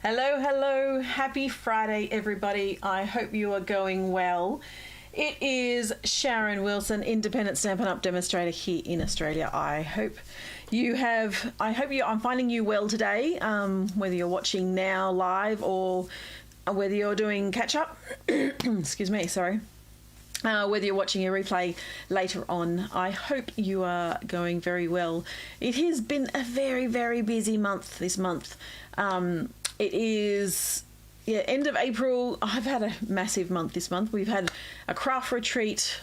Hello, hello. Happy Friday, everybody. I hope you are going well. It is Sharon Wilson, independent Stampin' Up! Demonstrator here in Australia. I'm finding you well today, whether you're watching now live or whether you're doing catch up. Excuse me, sorry. Whether you're watching a replay later on, I hope you are going very well. It has been a very, very busy month this month. It is end of April. I've had a massive month this month. We've had a craft retreat.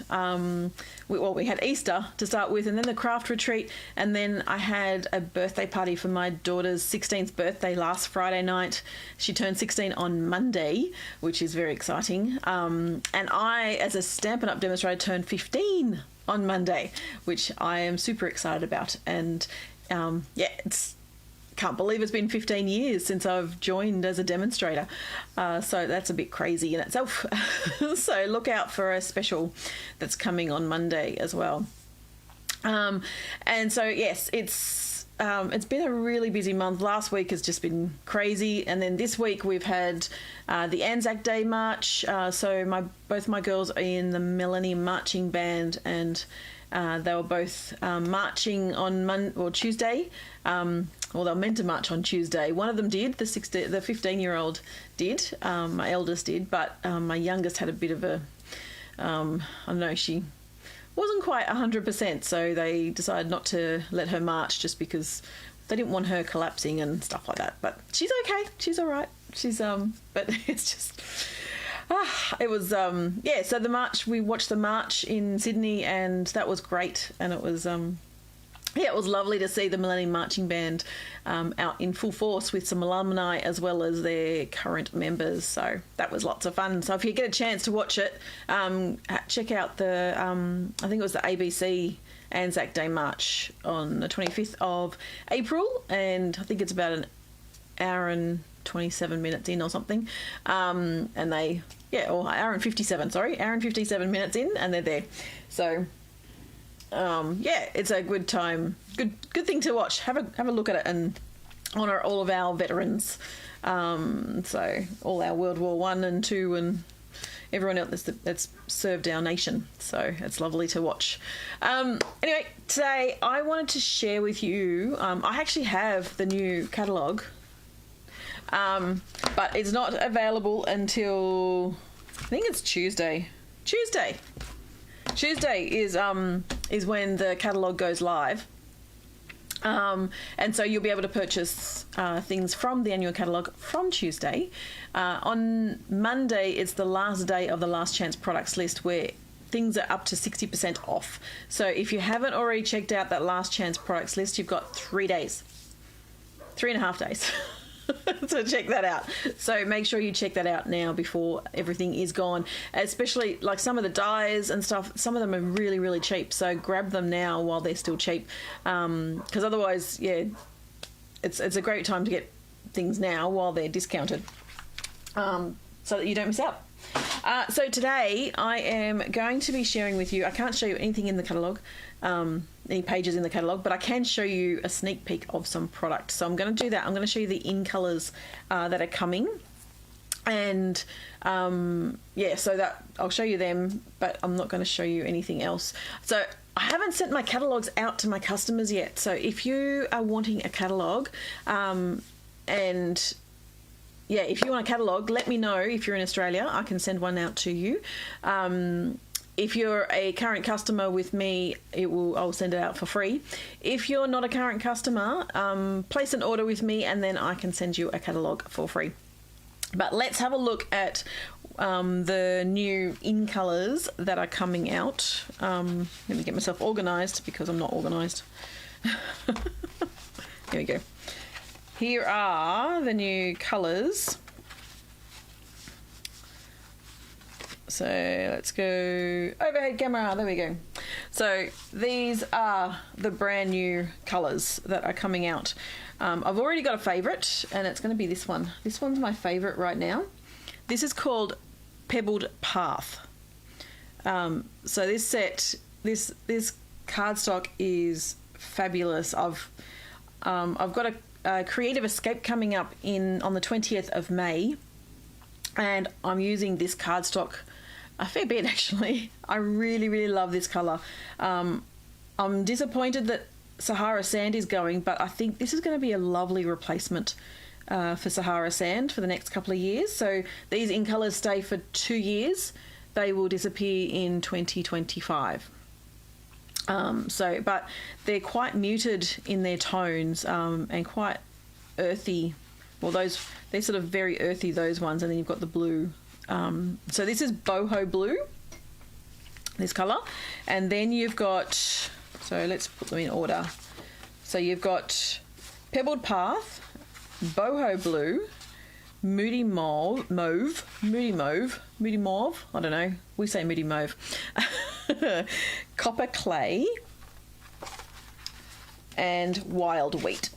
We had Easter to start with, and then the craft retreat, and then I had a birthday party for my daughter's 16th birthday last Friday night. She turned 16 on Monday, which is very exciting. And I, as a Stampin' Up! Demonstrator, turned 15 on Monday, which I am super excited about. And can't believe it's been 15 years since I've joined as a demonstrator. So that's a bit crazy in itself. So look out for a special that's coming on Monday as well. And so, yes, it's been a really busy month. Last week has just been crazy. And then this week we've had the Anzac Day March. So both my girls are in the Millennium Marching Band, and they were both marching on Tuesday. Well, they were meant to march on Tuesday. One of them did, the 15-year-old did, my eldest did, but my youngest had a bit of a, I don't know, she wasn't quite 100%, so they decided not to let her march just because they didn't want her collapsing and stuff like that. But she's okay. She's all right. She's, but it's just... it was, so the march, we watched the march in Sydney, and that was great. And it was, it was lovely to see the Millennium Marching Band out in full force with some alumni as well as their current members. So that was lots of fun. So if you get a chance to watch it, check out the, I think it was the ABC Anzac Day March on the 25th of April. And I think it's about an hour and 27 minutes in or something. And they... or hour and 57 minutes in, and they're there. So, it's a good time. Good thing to watch. Have a look at it and honour all of our veterans. So all our World War I and II and everyone else that's served our nation. So it's lovely to watch. Anyway, today I wanted to share with you, I actually have the new catalogue. But it's not available until, I think it's Tuesday. Tuesday is when the catalogue goes live. And so you'll be able to purchase things from the annual catalogue from Tuesday. On Monday, it's the last day of the last chance products list, where things are up to 60% off. So if you haven't already checked out that last chance products list, you've got 3 days, 3.5 days. So check that out. So make sure you check that out now before everything is gone, especially like some of the dyes and stuff. Some of them are really, really cheap. So grab them now while they're still cheap. Because otherwise, it's a great time to get things now while they're discounted, so that you don't miss out. So today I am going to be sharing with you, I can't show you anything in the catalogue, any pages in the catalogue, but I can show you a sneak peek of some product. So I'm going to do that. I'm going to show you the in colours that are coming. And so that I'll show you them, but I'm not going to show you anything else. So I haven't sent my catalogues out to my customers yet. So if you are wanting a catalogue, if you want a catalogue, let me know. If you're in Australia, I can send one out to you. If you're a current customer with me, I'll send it out for free. If you're not a current customer, place an order with me and then I can send you a catalogue for free. But let's have a look at the new in colours that are coming out. Let me get myself organised because I'm not organised. Here we go. Here are the new colours. So let's go overhead camera. There we go. So these are the brand new colours that are coming out. I've already got a favourite, and it's going to be this one. This one's my favourite right now. This is called Pebbled Path. So this set, this cardstock is fabulous. I've got Creative Escape coming up on the 20th of May, and I'm using this cardstock a fair bit actually. I really, really love this colour. I'm disappointed that Sahara Sand is going, but I think this is going to be a lovely replacement for Sahara Sand for the next couple of years. So these in colours stay for 2 years. They will disappear in 2025. But they're quite muted in their tones and quite earthy. Well, they're sort of very earthy, those ones, and then you've got the blue. So this is boho blue, this colour, and then you've got, so let's put them in order. So you've got Pebbled Path, boho blue, moody mauve, moody mauve, I don't know, we say moody mauve, copper clay, and wild wheat.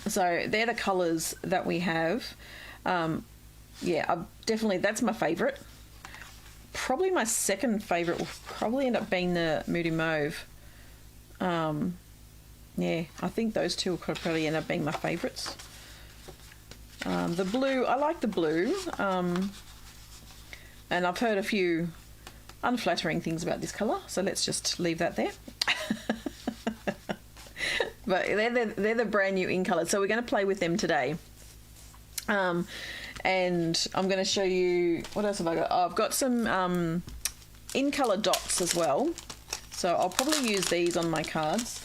So they're the colours that we have. Definitely, that's my favourite. Probably my second favourite will probably end up being the moody mauve. I think those two will probably end up being my favourites. The blue, I like the blue, and I've heard a few unflattering things about this colour, so let's just leave that there. But they're the brand new in colours, so we're going to play with them today. And I'm going to show you, what else have I got? Oh, I've got some in colour dots as well, so I'll probably use these on my cards.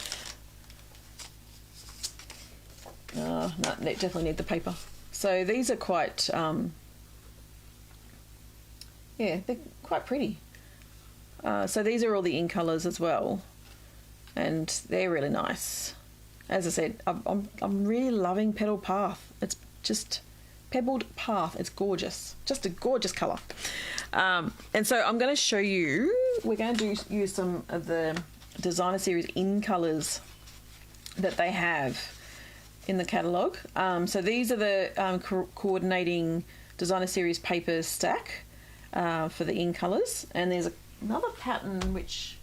No, they definitely need the paper. So these are quite, they're quite pretty. So these are all the in colours as well, and they're really nice. As I said, I'm really loving Pebbled Path. It's just Pebbled Path. It's gorgeous, just a gorgeous colour. And so I'm going to show you. We're going to use some of the designer series in colours that they have in the catalogue. So these are the coordinating designer series paper stack for the in colours, and there's another pattern which,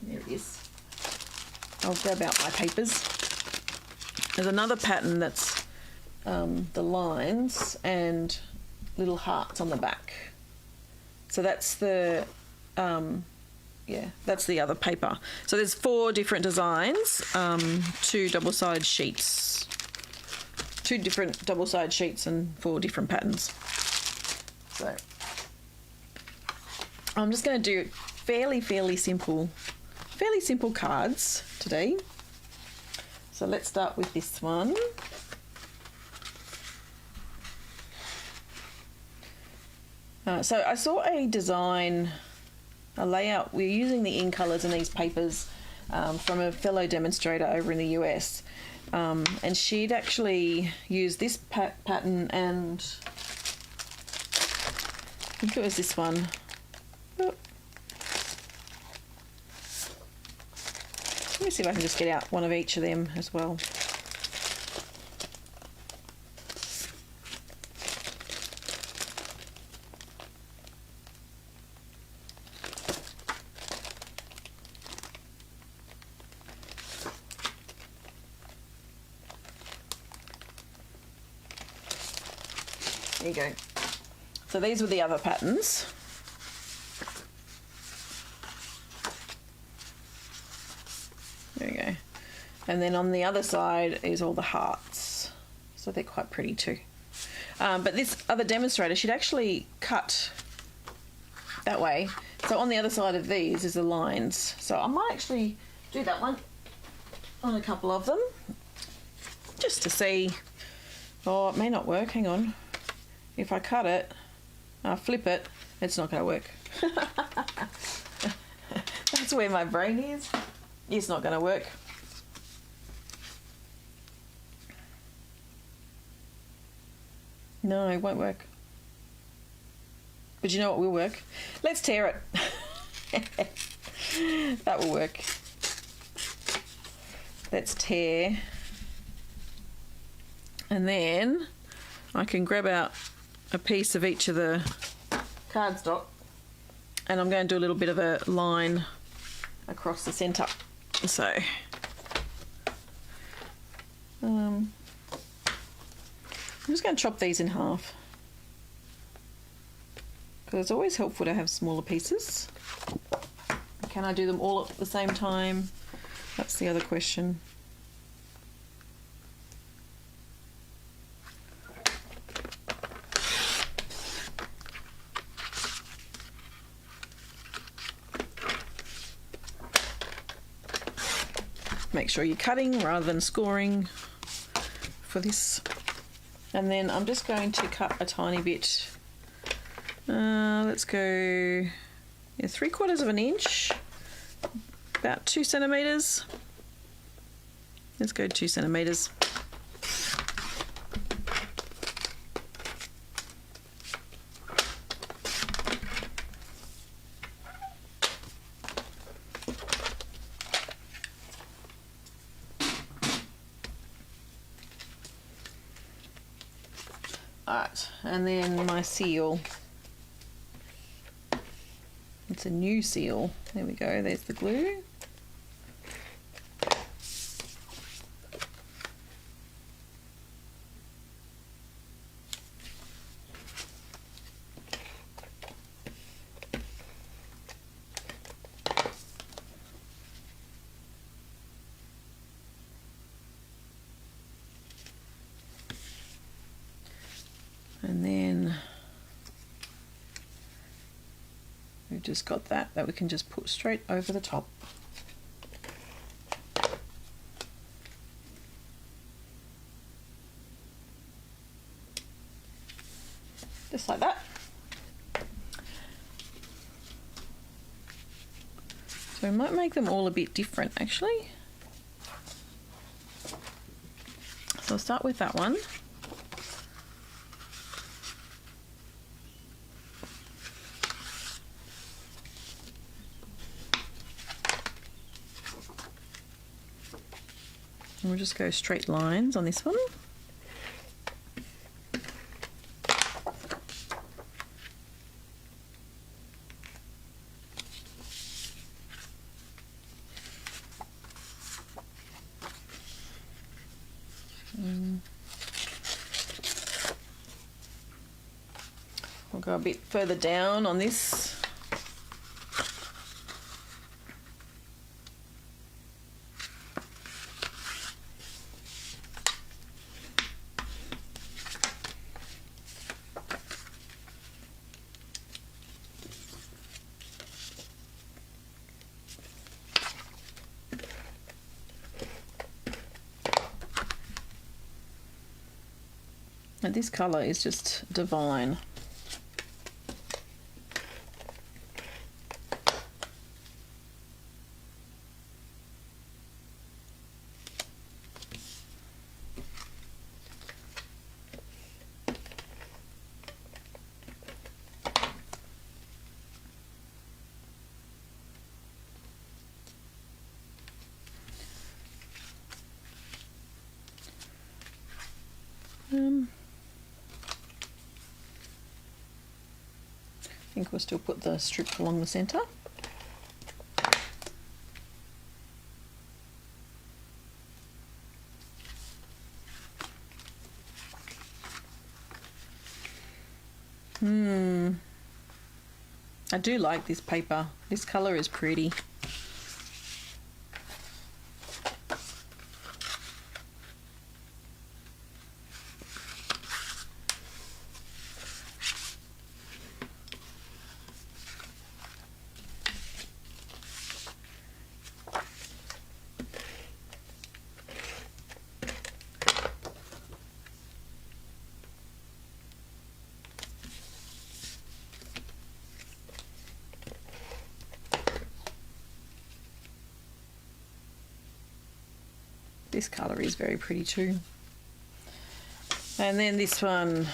there it is. I'll grab out my papers. There's another pattern that's the lines and little hearts on the back. So that's the that's the other paper. So there's 4 different designs, 2 double-sided sheets, 2 different double-sided sheets and 4 different patterns. So I'm just going to do fairly simple cards today. So let's start with this one. So I saw a design, a layout. We're using the in colours in these papers from a fellow demonstrator over in the US, and she'd actually used this pattern, and I think it was this one. Oh. Let me see if I can just get out one of each of them as well. There you go. So these were the other patterns. There we go. And then on the other side is all the hearts. So they're quite pretty too. But this other demonstrator, she'd actually cut that way. So on the other side of these is the lines. So I might actually do that one on a couple of them, just to see. Oh, it may not work. Hang on. If I cut it, flip it, it's not going to work. That's where my brain is. It's not going to work. No, it won't work. But you know what will work? Let's tear it. That will work. Let's tear. And then I can grab out a piece of each of the cardstock, and I'm going to do a little bit of a line across the centre. So I'm just going to chop these in half, because it's always helpful to have smaller pieces. Can I do them all at the same time? That's the other question. Make sure you're cutting rather than scoring for this. And then I'm just going to cut a tiny bit. Let's go 3/4 of an inch, about 2 centimeters. Let's go 2 centimeters. Alright, and then my seal. It's a new seal. There we go, there's the glue. And then we've just got that we can just put straight over the top. Just like that. So we might make them all a bit different actually. So I'll start with that one. And we'll just go straight lines on this one. We'll go a bit further down on this. And this colour is just divine. I think we'll still put the strip along the centre. I do like this paper. This colour is pretty. This colour is very pretty too. And then this one.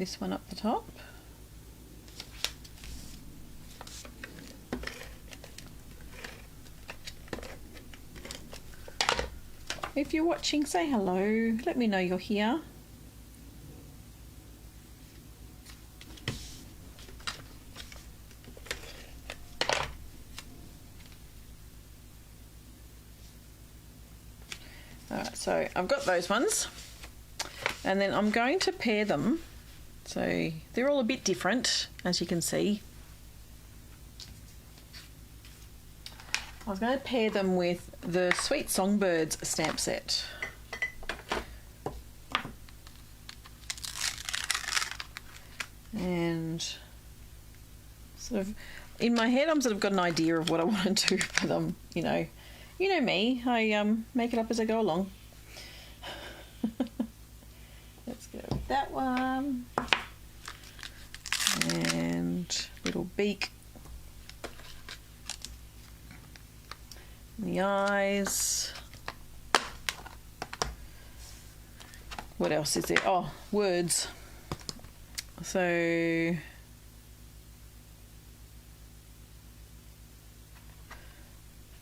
this one up the top. If you're watching, say hello. Let me know you're here. Alright, so I've got those ones. And then I'm going to pair them. So they're all a bit different, as you can see. I was going to pair them with the Sweet Songbirds stamp set. And sort of in my head, I'm sort of got an idea of what I want to do for them. You know me. I make it up as I go along. Let's go with that one. And little beak. The eyes. What else is there? Oh, words. So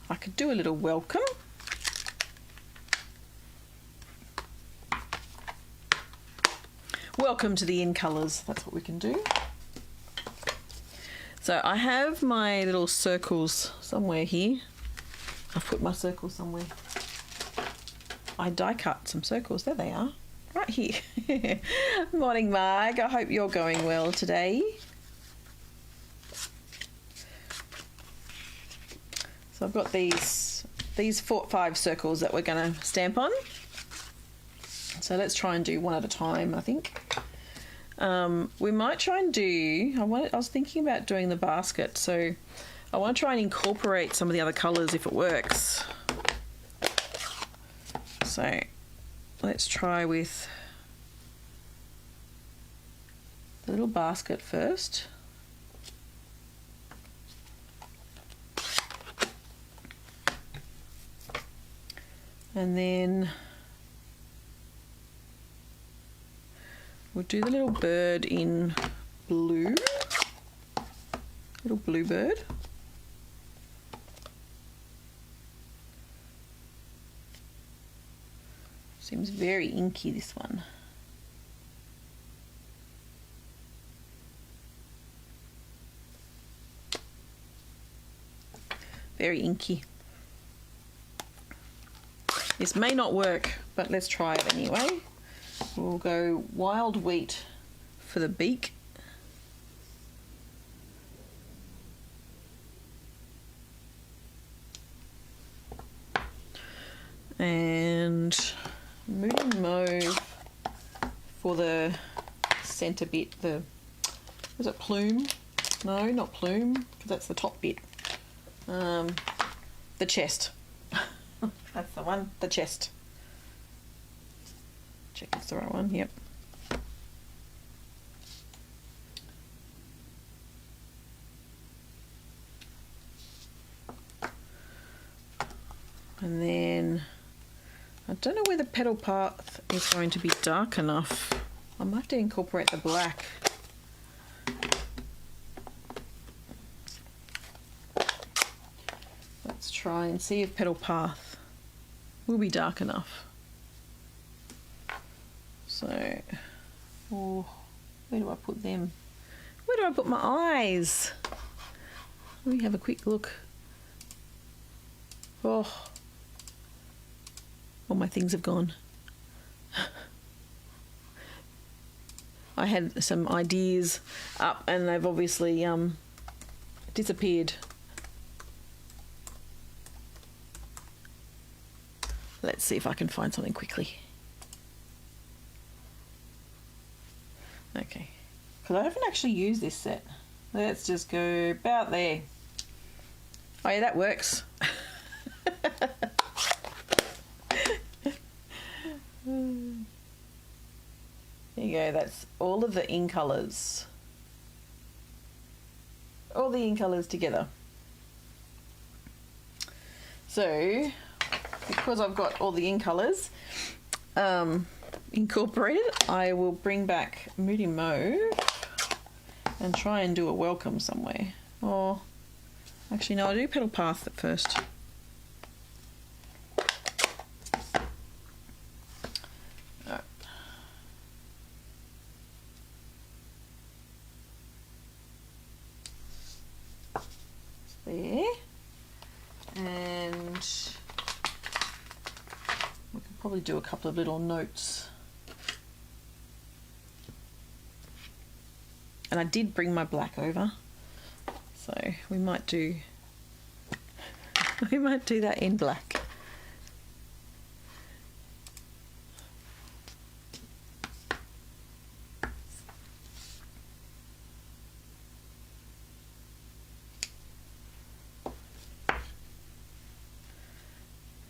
I could do a little welcome. Welcome to the In Colours. That's what we can do. So I have my little circles somewhere here. I've put my circles somewhere. I die cut some circles. There they are. Right here. Morning, Marg. I hope you're going well today. So I've got these 5 circles that we're going to stamp on. So let's try and do one at a time, I think. We might try and do... I was thinking about doing the basket, so I want to try and incorporate some of the other colours if it works. So let's try with the little basket first. And then we'll do the little bird in blue. Little blue bird. Seems very inky, this one. Very inky. This may not work, but let's try it anyway. We'll go wild wheat for the beak. And Moon Mauve for the centre bit. Is it plume? No, not plume, because that's the top bit. The chest. That's the one, the chest. Check it's the right one, yep. And then I don't know where the petal path is going to be dark enough. I might have to incorporate the black. Let's try and see if petal path will be dark enough. So, oh, where do I put them? Where do I put my eyes? Let me have a quick look. Oh, all my things have gone. I had some ideas up and they've obviously disappeared. Let's see if I can find something quickly. Okay, because I haven't actually used this set. Let's just go about there. Oh yeah, that works. There you go, that's all of the In Colours. All the In Colours together. So, because I've got all the In Colours, incorporated, I will bring back Moody Mauve and try and do a welcome somewhere. Or actually no, I'll do Petal Path at first. Alright. There. And we could probably do a couple of little notes. And I did bring my black over, so we might do that in black.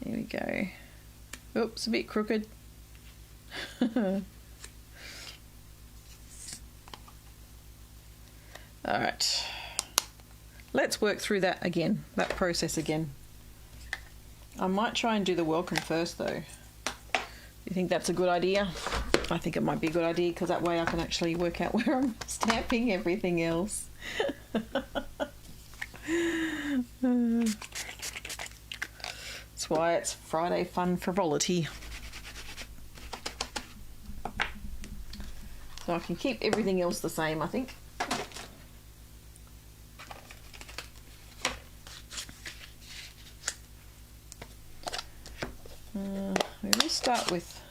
There we go. Oops, a bit crooked. Alright, let's work through that again, that process again. I might try and do the welcome first though. Do you think that's a good idea? I think it might be a good idea because that way I can actually work out where I'm stamping everything else. That's why it's Friday Fun Frivolity. So I can keep everything else the same, I think. We will start with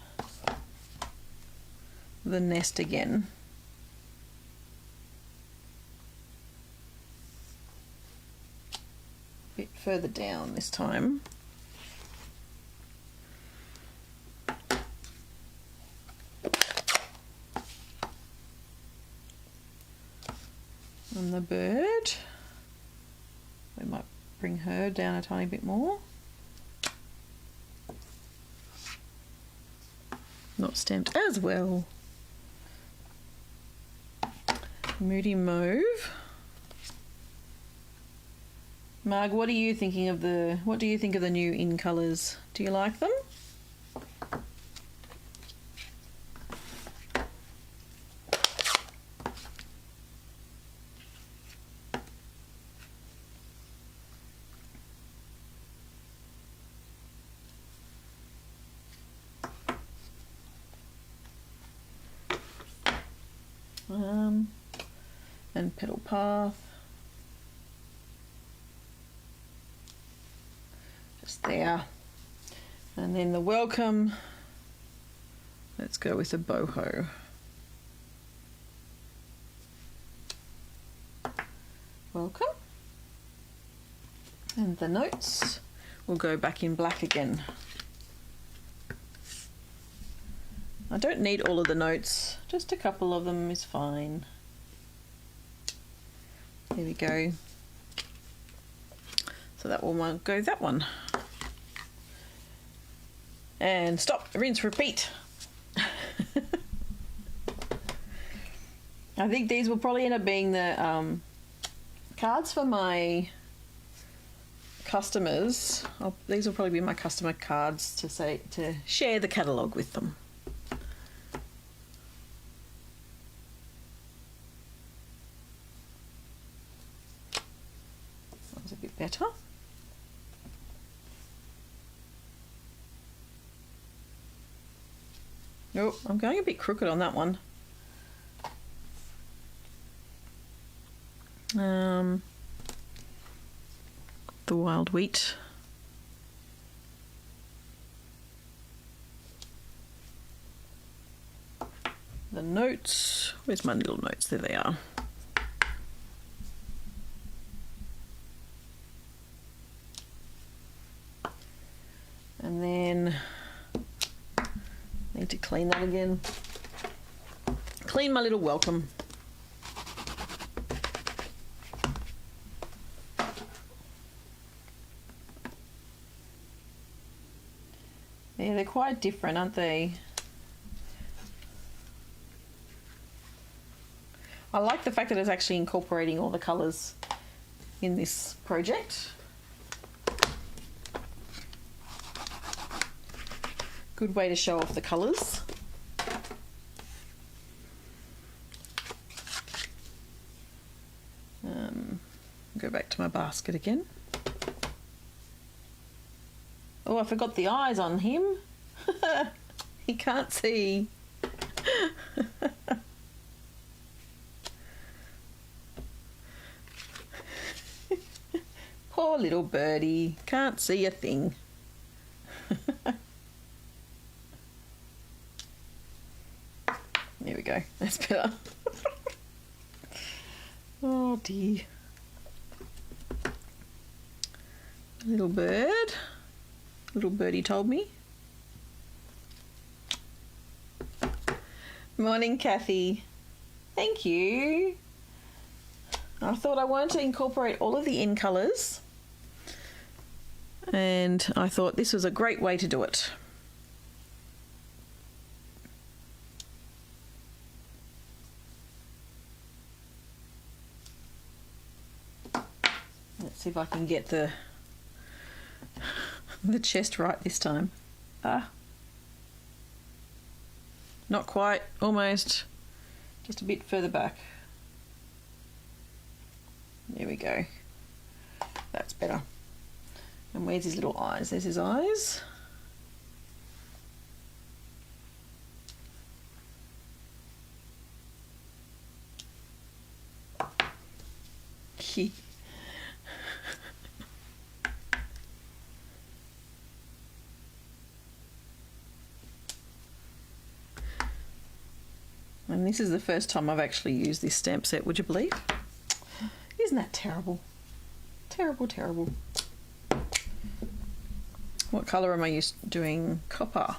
the nest again. A bit further down this time. And the bird, we might bring her down a tiny bit more. Not stamped as well. Moody Mauve. Marg, what are you thinking of what do you think of the new in colours? Do you like them? And Petal Path. Just there. And then the welcome. Let's go with a boho. Welcome. And the notes will go back in black again. I don't need all of the notes, just a couple of them is fine. There we go. So that one won't go that one. And stop, rinse, repeat. I think these will probably end up being the cards for my customers. These will probably be my customer cards to share the catalogue with them. A bit better. Oh, I'm going a bit crooked on that one. The wild wheat. The notes. Where's my little notes? There they are. And then need to clean that again. Clean my little welcome. Yeah, they're quite different, aren't they? I like the fact that it's actually incorporating all the colours in this project. Good way to show off the colours. to my basket again. Oh, I forgot the eyes on him. He can't see. Poor little birdie, can't see a thing. There we go, that's better. Oh dear. Little bird. Little birdie told me. Morning, Kathy. Thank you. I thought I wanted to incorporate all of the in colours, and I thought this was a great way to do it. Let's see if I can get the chest right this time. Not quite, almost, just a bit further back. There we go. That's better. And where's his little eyes? There's his eyes. And this is the first time I've actually used this stamp set, would you believe? Isn't that terrible? Terrible, terrible. What colour am I doing? Copper.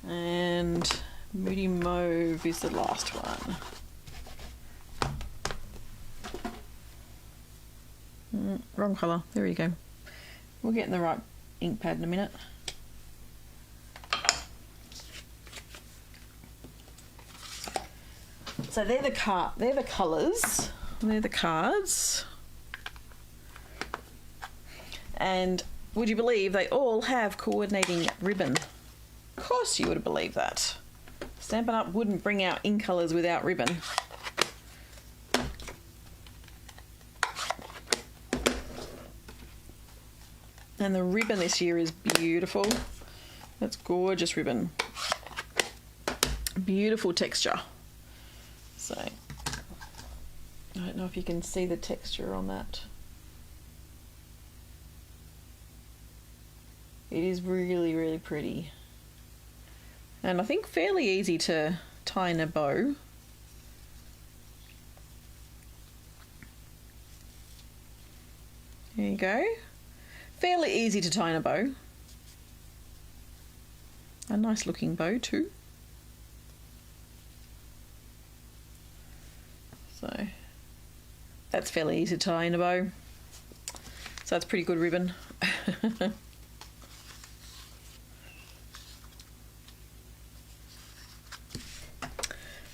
And Moody Mauve is the last one. Wrong colour. There you go. We'll get in the right ink pad in a minute. So they're the colours, they're the cards. And would you believe they all have coordinating ribbon? Of course you would have believed that. Stampin' Up! Wouldn't bring out ink colours without ribbon. And the ribbon this year is beautiful. That's gorgeous ribbon. Beautiful texture. So, I don't know if you can see the texture on that. It is really, really pretty. And I think fairly easy to tie in a bow. There you go. Fairly easy to tie in a bow. A nice looking bow too. So that's fairly easy to tie in a bow. So that's pretty good ribbon.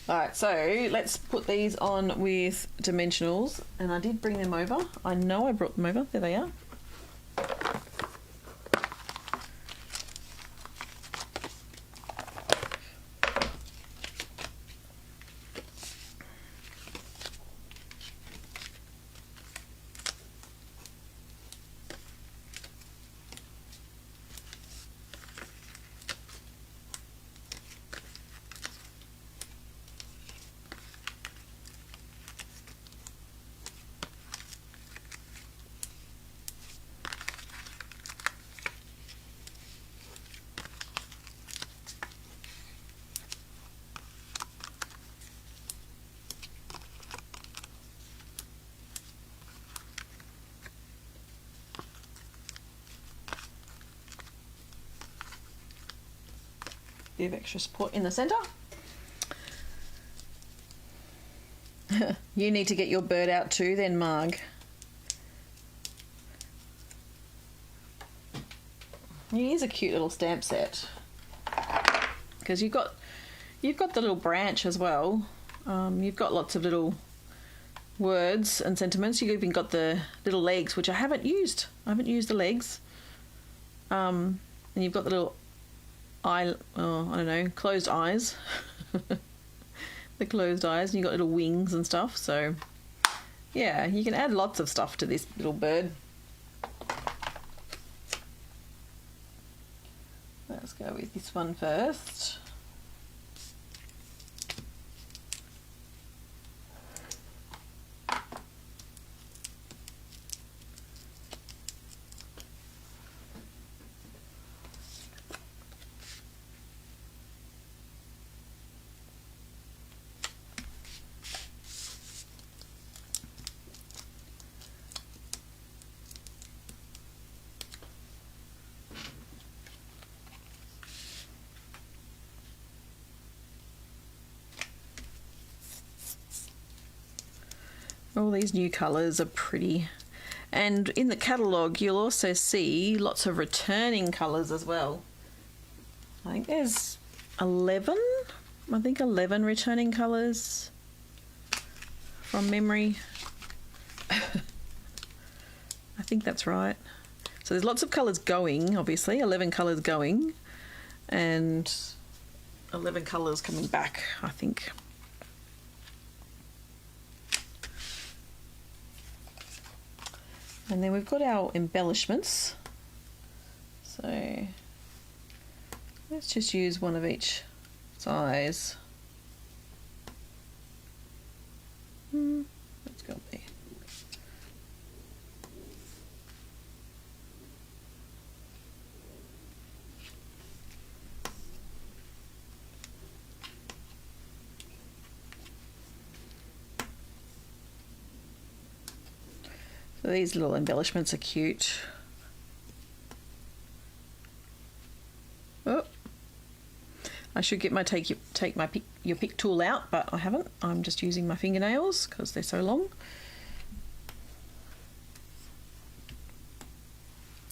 Alright, so let's put these on with dimensionals. And I did bring them over. I know I brought them over. There they are. Bit of extra support in the centre. You need to get your bird out too then, Marg. It is a cute little stamp set. Because you've got the little branch as well. You've got lots of little words and sentiments. You've even got the little legs, which I haven't used. I haven't used the legs. And you've got the little I don't know, closed eyes. The closed eyes, and you've got little wings and stuff. So yeah, you can add lots of stuff to this little bird. Let's go with this one first. All these new colours are pretty. And in the catalogue, you'll also see lots of returning colours as well. I think there's 11 returning colours from memory. I think that's right. So there's lots of colours going, obviously, 11 colours going, and 11 colours coming back, I think. And then we've got our embellishments. So let's just use one of each size. Let's go there. So these little embellishments are cute. Oh, I should get my take your pick tool out, but I haven't. I'm just using my fingernails because they're so long.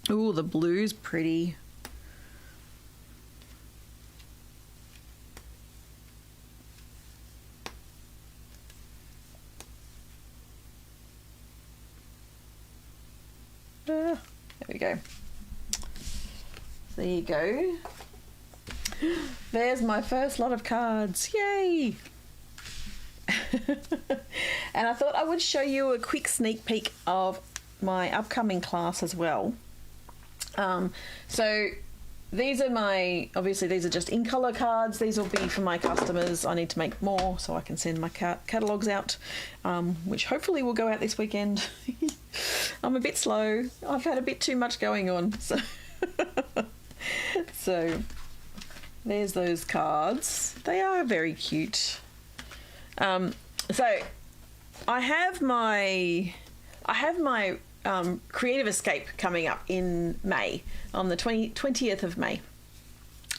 Oh, the blue's pretty. There we go. There you go. There's my first lot of cards. Yay! And I thought I would show you a quick sneak peek of my upcoming class as well. So these are obviously these are just in colour cards. These will be for my customers. I need to make more so I can send my catalogues out, which hopefully will go out this weekend. I'm a bit slow. I've had a bit too much going on. So there's those cards. They are very cute. So I have my Creative Escape coming up in May, on the 20th of May.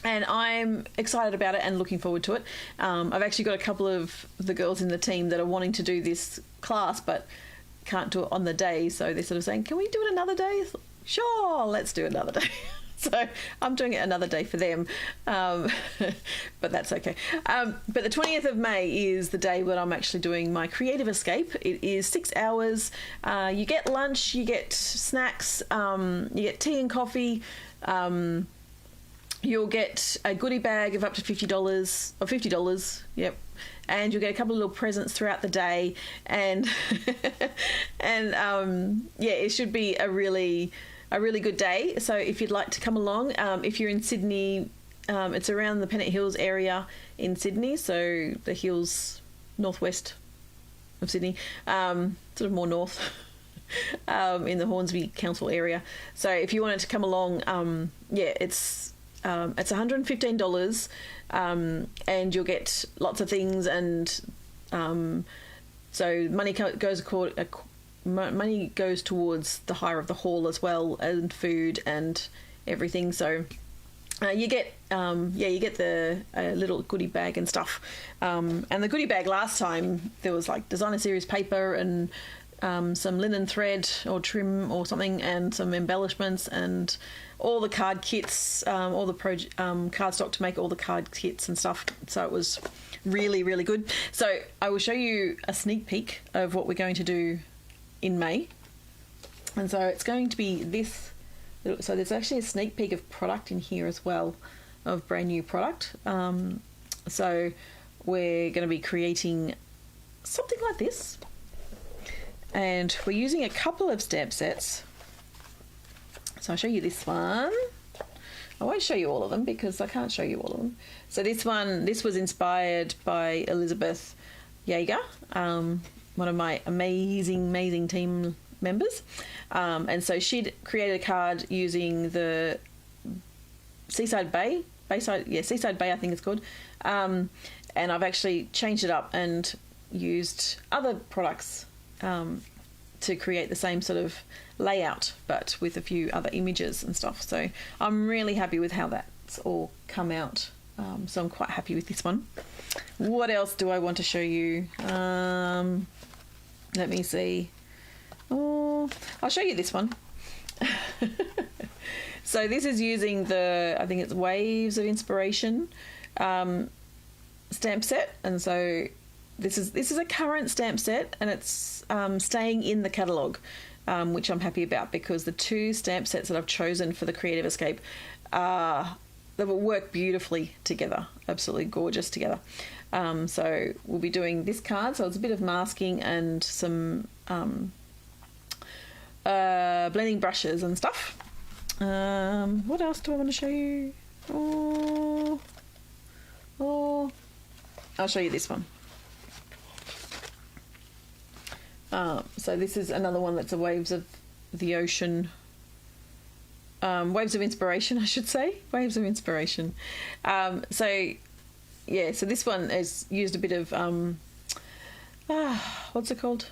And I'm excited about it and looking forward to it. I've actually got a couple of the girls in the team that are wanting to do this class but can't do it on the day, so they're sort of saying, can we do it another day? Sure, let's do it another day. So I'm doing it another day for them, but that's okay. But the 20th of May is the day when I'm actually doing my Creative Escape. It is 6 hours. You get lunch, you get snacks, you get tea and coffee. You'll get a goodie bag of up to $50, or $50, yep. And you'll get a couple of little presents throughout the day. And, yeah, it should be a really good day. So if you'd like to come along, if you're in Sydney, it's around the Pennant Hills area in Sydney, so the hills northwest of Sydney, sort of more north, in the Hornsby Council area. So if you wanted to come along, yeah, it's $115, and you'll get lots of things, and so money goes towards the hire of the hall as well, and food and everything. So you get the little goodie bag and stuff. And the goodie bag last time, there was like designer series paper and some linen thread or trim or something, and some embellishments and all the card kits, all the cardstock to make all the card kits and stuff. So it was really, really good. So I will show you a sneak peek of what we're going to do in May. And so it's going to be this. So there's actually a sneak peek of product in here as well. of brand new product. So we're going to be creating something like this. And we're using a couple of stamp sets. So I'll show you this one. I won't show you all of them because I can't show you all of them. So this was inspired by Elizabeth Yeager, one of my amazing team members. And so she'd created a card using the Seaside Bay, I think it's called. And I've actually changed it up and used other products to create the same sort of layout, but with a few other images and stuff. So I'm really happy with how that's all come out. So I'm quite happy with this one. What else do I want to show you? Let me see. Oh, I'll show you this one. So this is using I think it's Waves of Inspiration stamp set, and so this is a current stamp set, and it's staying in the catalogue, which I'm happy about because the two stamp sets that I've chosen for the Creative Escape they will work beautifully together, absolutely gorgeous together. So we'll be doing this card, so it's a bit of masking and some blending brushes and stuff. What else do I want to show you? I'll show you this one. So this is another one that's a Waves of the Ocean, Waves of Inspiration, I should say. Waves of Inspiration. So this one has used a bit of, what's it called?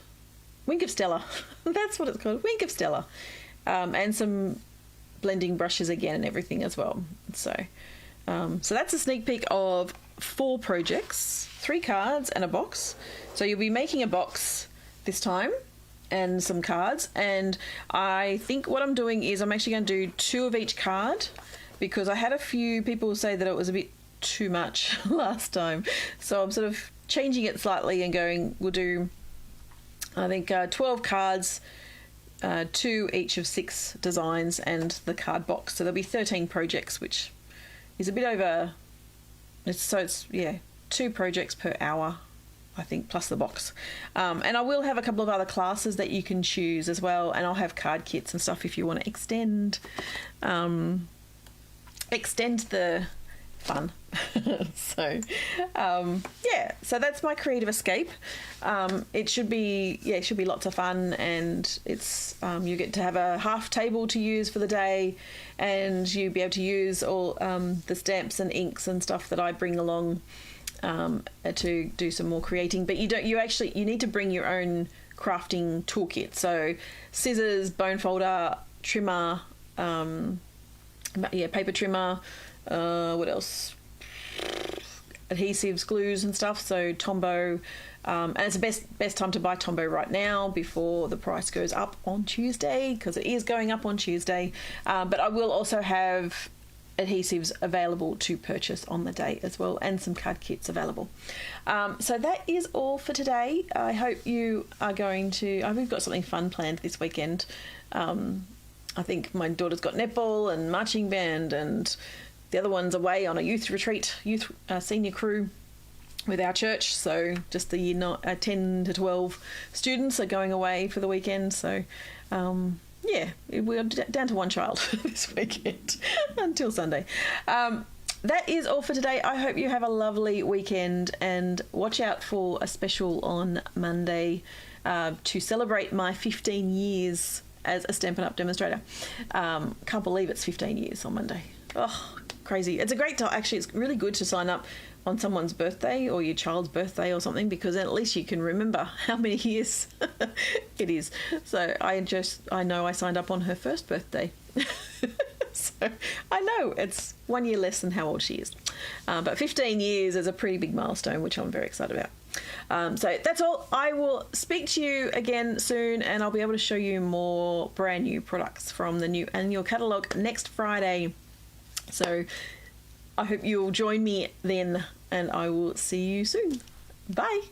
Wink of Stella. That's what it's called, Wink of Stella. And some blending brushes again and everything as well. So that's a sneak peek of 4 projects, 3 cards and a box. So you'll be making a box this time and some cards, and I think what I'm doing is I'm actually going to do 2 of each card because I had a few people say that it was a bit too much last time, so I'm sort of changing it slightly and going, we'll do I think 12 cards, 2 each of 6 designs and the card box, so there'll be 13 projects, which is a bit over. It's 2 projects per hour, I think, plus the box. And I will have a couple of other classes that you can choose as well, and I'll have card kits and stuff if you want to extend the fun. So that's my Creative Escape. It should be lots of fun, and it's you get to have a half table to use for the day, and you'll be able to use all the stamps and inks and stuff that I bring along to do some more creating. But you need to bring your own crafting toolkit, so scissors, bone folder, trimmer, paper trimmer, what else, adhesives, glues and stuff, so Tombow, and it's the best time to buy Tombow right now before the price goes up on Tuesday, because it is going up on Tuesday. But I will also have adhesives available to purchase on the day as well, and some card kits available. So that is all for today. I hope you are going to, we've got something fun planned this weekend. I think my daughter's got netball and marching band, and the other one's away on a youth retreat, senior crew with our church. So just the year 10 to 12 students are going away for the weekend. So we're down to one child this weekend until Sunday. That is all for today. I hope you have a lovely weekend, and watch out for a special on Monday to celebrate my 15 years as a Stampin' Up! Demonstrator. Can't believe it's 15 years on Monday. Oh, crazy. It's a great time. Actually, it's really good to sign up on someone's birthday or your child's birthday or something, because then at least you can remember how many years it is. So I know I signed up on her first birthday. So I know it's 1 year less than how old she is. But 15 years is a pretty big milestone, which I'm very excited about. So that's all. I will speak to you again soon, and I'll be able to show you more brand new products from the new annual catalogue next Friday. So I hope you'll join me then, and I will see you soon. Bye.